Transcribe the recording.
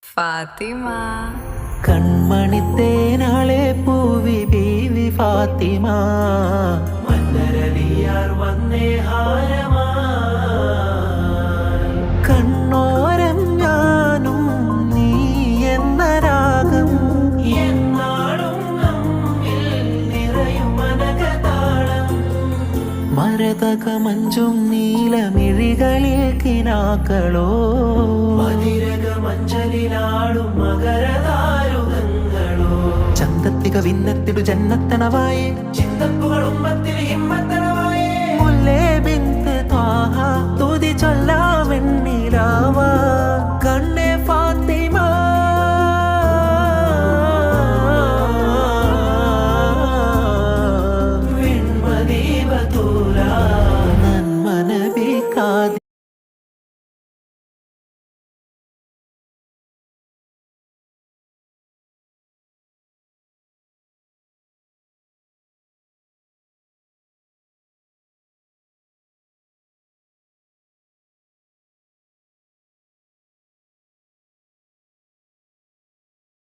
ഫാത്തിമ കൺമണിത്തേനാളെ പൂവി ബീവി ഫാത്തിമ മന്നരലിയാർ വന്നേ ഹാരമാ കണ്ണോരം ഞാനും നീ എന്ന രാഗം എന്നാളും നമ്മിൽ നിറയും മനകതാളം മരതക മഞ്ചും നീലമിഴികളിൽ കിനാക്കളോ മതിരക മഞ്ചലിലാടും മകരതാരുകങ്ങളോ ചന്തത്തിക വിന്നത്തിടു ജന്നത്തണവായേ ചിന്തപ്പുകൾ ഉമ്മത്തിൽ ഹിമ്മത്തണവായേ മുല്ലേ ബിന്ത് ത്വാഹ തുതി ചൊല്ല